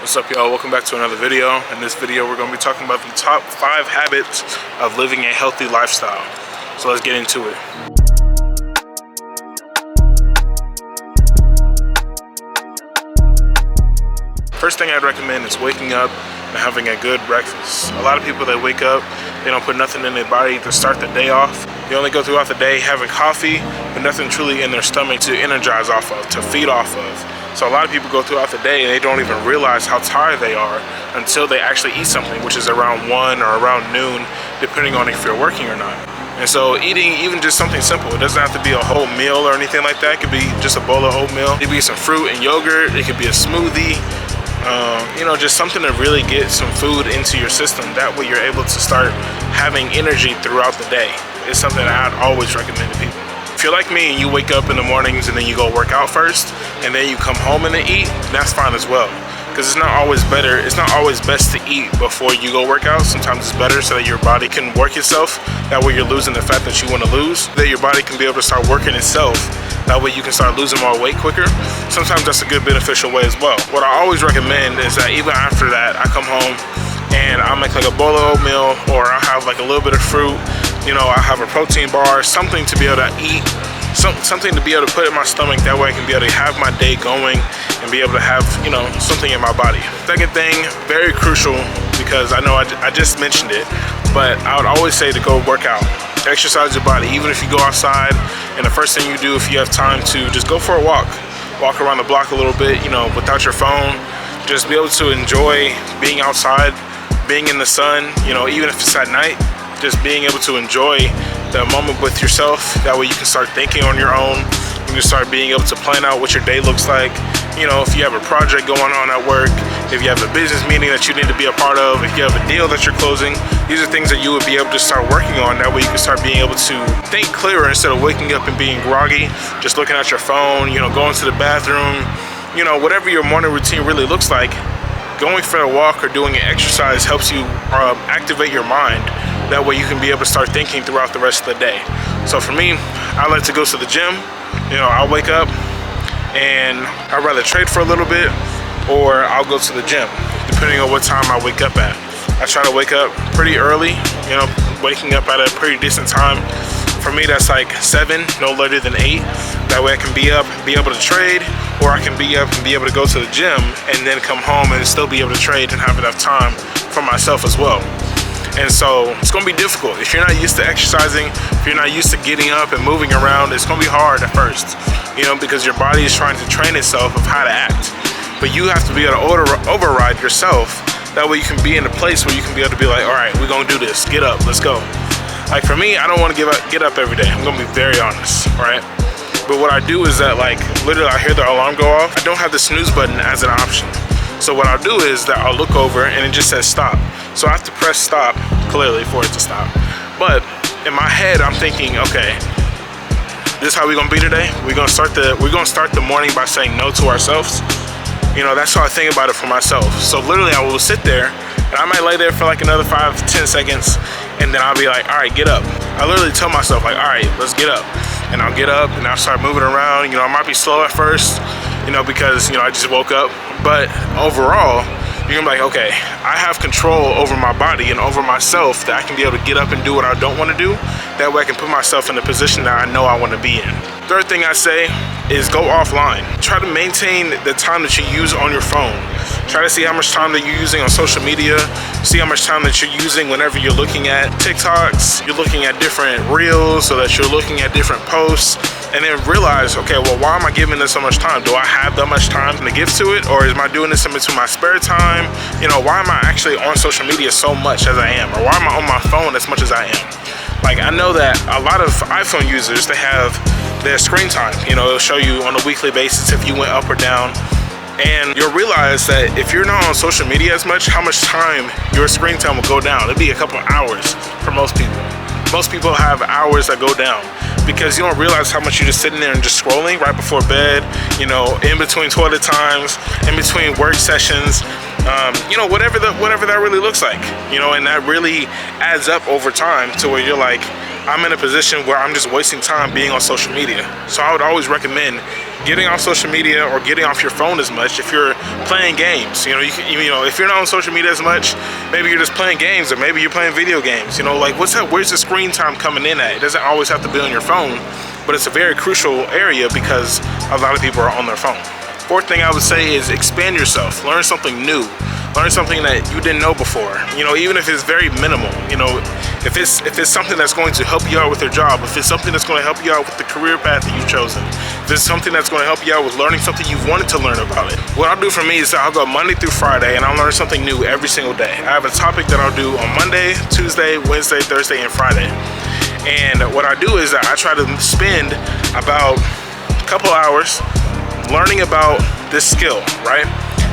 What's up, y'all? Welcome back to another video. In this video, we're going to be talking about the top 5 habits of living a healthy lifestyle. So let's get into it. First thing I'd recommend is waking up and having a good breakfast. A lot of people that wake up, they don't put nothing in their body to start the day off. They only go throughout the day having coffee, but nothing truly in their stomach to energize off of, to feed off of. So a lot of people go throughout the day and they don't even realize how tired they are until they actually eat something, which is around 1 or around noon, depending on if you're working or not. And so eating even just something simple, it doesn't have to be a whole meal or anything like that. It could be just a bowl of oatmeal. It could be some fruit and yogurt. It could be a smoothie. Just something to really get some food into your system. That way you're able to start having energy throughout the day. It's something that I'd always recommend to people. If you're like me and you wake up in the mornings and then you go work out first and then you come home and then eat, that's fine as well. Because it's not always best to eat before you go work out. Sometimes it's better so that your body can work itself. That way you're losing the fat that you want to lose. That your body can be able to start working itself. That way you can start losing more weight quicker. Sometimes that's a good beneficial way as well. What I always recommend is that even after that, I come home and I'll make like a bowl of oatmeal, or I'll have like a little bit of fruit. I'll have a protein bar, something to be able to eat, something to be able to put in my stomach. That way I can be able to have my day going and be able to have, something in my body. Second thing, very crucial, because I know I just mentioned it, but I would always say to go work out. Exercise your body. Even if you go outside and the first thing you do, if you have time to, just go for a walk around the block a little bit, without your phone. Just be able to enjoy being outside, being in the sun, even if it's at night. Just being able to enjoy the moment with yourself. That way you can start thinking on your own. You can start being able to plan out what your day looks like. If you have a project going on at work, if you have a business meeting that you need to be a part of, if you have a deal that you're closing, these are things that you would be able to start working on. That way you can start being able to think clearer instead of waking up and being groggy, just looking at your phone, going to the bathroom, whatever your morning routine really looks like. Going for a walk or doing an exercise helps you activate your mind. That way you can be able to start thinking throughout the rest of the day. So for me, I like to go to the gym. I'll wake up and I'd rather trade for a little bit, or I'll go to the gym, depending on what time I wake up at. I try to wake up pretty early, waking up at a pretty decent time. For me, that's like 7, no later than 8. That way I can be up, be able to trade, or I can be up and be able to go to the gym and then come home and still be able to trade and have enough time for myself as well. And so it's gonna be difficult. If you're not used to exercising, if you're not used to getting up and moving around, it's gonna be hard at first, because your body is trying to train itself of how to act. But you have to be able to override yourself. That way you can be in a place where you can be able to be like, all right, we're gonna do this, get up, let's go. Like for me, I don't wanna get up every day. I'm gonna be very honest, right? But what I do is that, like, literally I hear the alarm go off. I don't have the snooze button as an option. So what I'll do is that I'll look over and it just says stop. So I have to press stop, clearly, for it to stop. But in my head, I'm thinking, okay, this is how we're gonna be today. We're gonna start the morning by saying no to ourselves. That's how I think about it for myself. So literally I will sit there and I might lay there for like another 5-10 seconds, and then I'll be like, all right, get up. I literally tell myself like, all right, let's get up. And I'll get up and I'll start moving around. I might be slow at first, because, I just woke up. But overall, you're gonna be like, okay, I have control over my body and over myself, that I can be able to get up and do what I don't want to do. That way I can put myself in the position that I know I want to be in. Third thing I say is go offline. Try to maintain the time that you use on your phone. Try to see how much time that you're using on social media. See how much time that you're using whenever you're looking at TikToks, you're looking at different reels, so that you're looking at different posts. And then realize, okay, well, why am I giving this so much time? Do I have that much time to give to it? Or am I doing this in between my spare time? Why am I actually on social media so much as I am? Or why am I on my phone as much as I am? Like, I know that a lot of iPhone users, they have their screen time. It'll show you on a weekly basis if you went up or down. And you'll realize that if you're not on social media as much, how much time your screen time will go down. It'll be a couple hours for most people. Most people have hours that go down because you don't realize how much you're just sitting there and just scrolling right before bed, in between toilet times, in between work sessions, whatever that really looks like, and that really adds up over time to where you're like, I'm in a position where I'm just wasting time being on social media. So I would always recommend getting off social media or getting off your phone as much. If you're playing games, you know, if you're not on social media as much, maybe you're just playing games, or maybe you're playing video games. You know, like where's the screen time coming in at? It doesn't always have to be on your phone, but it's a very crucial area because a lot of people are on their phone. Fourth thing I would say is expand yourself. Learn something new. Learn something that you didn't know before. You know, even if it's very minimal. You know, if it's something that's going to help you out with your job, if it's something that's going to help you out with the career path that you've chosen, if it's something that's going to help you out with learning something you've wanted to learn about it. What I'll do for me is I'll go Monday through Friday and I'll learn something new every single day. I have a topic that I'll do on Monday, Tuesday, Wednesday, Thursday, and Friday. And what I do is I try to spend about a couple hours learning about this skill, right?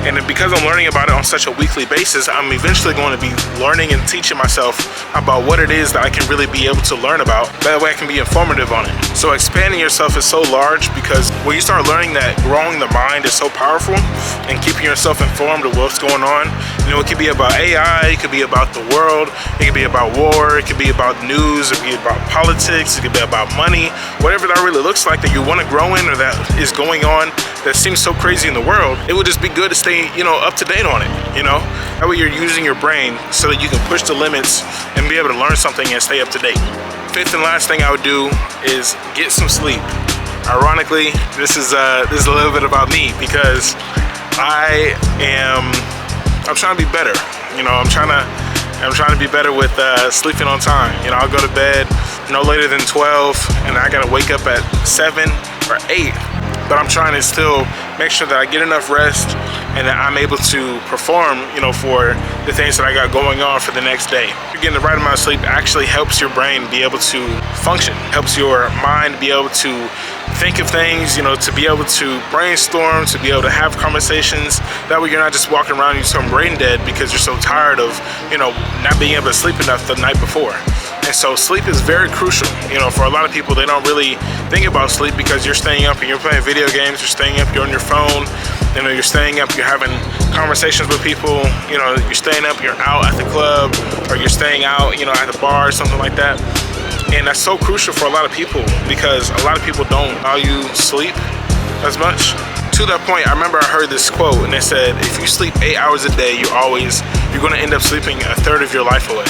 And because I'm learning about it on such a weekly basis, I'm eventually going to be learning and teaching myself about what it is that I can really be able to learn about. That way I can be informative on it. So expanding yourself is so large, because when you start learning that growing the mind is so powerful and keeping yourself informed of what's going on, you know, it could be about AI, it could be about the world, it could be about war, it could be about news, it could be about politics, it could be about money, whatever that really looks like that you want to grow in or that is going on that seems so crazy in the world, it would just be good to stay, you know, up to date on it, you know? That way you're using your brain so that you can push the limits and be able to learn something and stay up to date. Fifth and last thing I would do is get some sleep. Ironically, this is a little bit about me, because I'm trying to be better. You know, I'm trying to be better with sleeping on time. You know, I'll go to bed no later than 12, and I gotta wake up at 7 or 8. But I'm trying to still make sure that I get enough rest and that I'm able to perform, you know, for the things that I got going on for the next day. Getting the right amount of sleep actually helps your brain be able to function, helps your mind be able to think of things, you know, to be able to brainstorm, to be able to have conversations. That way you're not just walking around you so brain dead because you're so tired of, you know, not being able to sleep enough the night before. And so sleep is very crucial. You know, for a lot of people, they don't really think about sleep because you're staying up and you're playing video games, you're staying up, you're on your phone, you know, you're staying up, you're having conversations with people, you know, you're staying up, you're out at the club, or you're staying out, you know, at the bar or something like that. And that's so crucial for a lot of people, because a lot of people don't value sleep as much. To that point, I remember I heard this quote, and it said, if you sleep 8 hours a day, you're going to end up sleeping a third of your life away.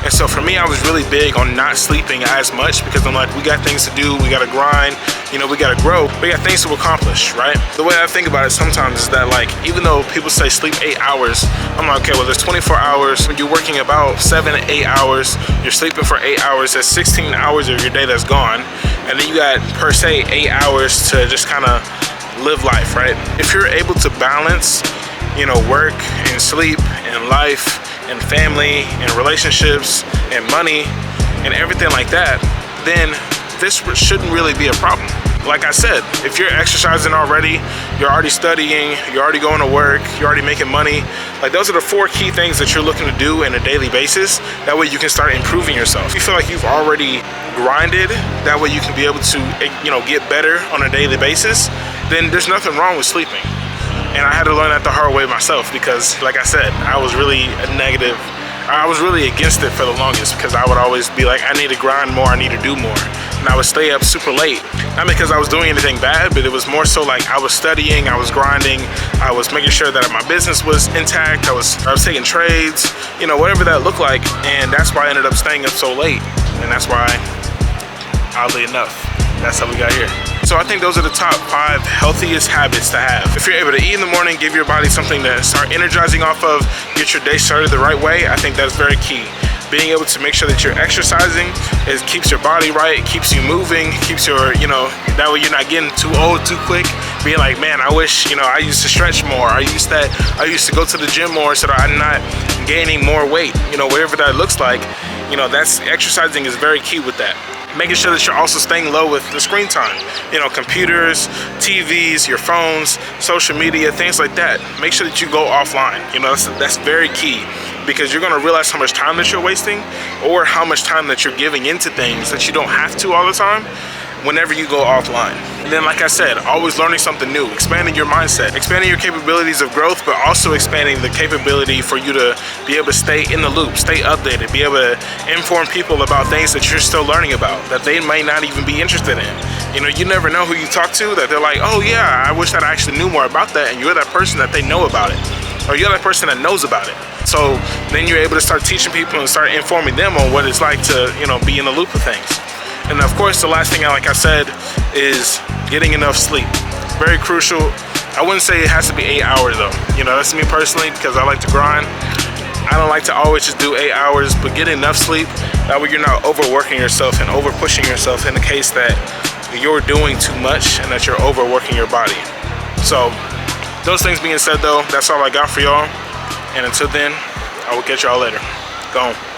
And so for me, I was really big on not sleeping as much, because I'm like, we got things to do, we gotta grind, you know, we gotta grow, we got things to accomplish, right? The way I think about it sometimes is that, like, even though people say sleep 8 hours, I'm like, okay, well, there's 24 hours. When you're working about 7 to 8 hours, you're sleeping for 8 hours, that's 16 hours of your day that's gone. And then you got, per se, 8 hours to just kind of live life, right? If you're able to balance, you know, work and sleep and life and family and relationships and money and everything like that, then this shouldn't really be a problem. Like I said, if you're exercising already, you're already studying, you're already going to work, you're already making money, like those are the 4 key things that you're looking to do on a daily basis. That way you can start improving yourself. If you feel like you've already grinded, that way you can be able to, you know, get better on a daily basis, then there's nothing wrong with sleeping. And I had to learn that the hard way myself, because like I said, I was really against it for the longest, because I would always be like, I need to grind more, I need to do more. And I would stay up super late. Not because I was doing anything bad, but it was more so like I was studying, I was grinding, I was making sure that my business was intact, I was taking trades, you know, whatever that looked like. And that's why I ended up staying up so late. And that's why, oddly enough, that's how we got here. So I think those are the top 5 healthiest habits to have. If you're able to eat in the morning, give your body something to start energizing off of, get your day started the right way, I think that's very key. Being able to make sure that you're exercising, it keeps your body right, it keeps you moving, keeps your, you know, that way you're not getting too old too quick. Being like, man, I wish, you know, I used to stretch more. I used to go to the gym more so that I'm not gaining more weight, you know, whatever that looks like. You know, that's exercising is very key with that. Making sure that you're also staying low with the screen time. You know, computers, TVs, your phones, social media, things like that. Make sure that you go offline. You know, that's very key, because you're gonna realize how much time that you're wasting, or how much time that you're giving into things that you don't have to all the time. whenever you go offline. And then, like I said, always learning something new, expanding your mindset, expanding your capabilities of growth, but also expanding the capability for you to be able to stay in the loop, stay updated, be able to inform people about things that you're still learning about, that they may not even be interested in. You know, you never know who you talk to that they're like, oh yeah, I wish that I actually knew more about that, and you're that person that they know about it, or you're that person that knows about it. So then you're able to start teaching people and start informing them on what it's like to, you know, be in the loop of things. And of course, the last thing, like I said, is getting enough sleep. Very crucial. I wouldn't say it has to be 8 hours though. You know, that's me personally, because I like to grind. I don't like to always just do 8 hours, but get enough sleep. That way you're not overworking yourself and over pushing yourself in the case that you're doing too much and that you're overworking your body. So those things being said though, that's all I got for y'all. And until then, I will catch y'all later. Go home.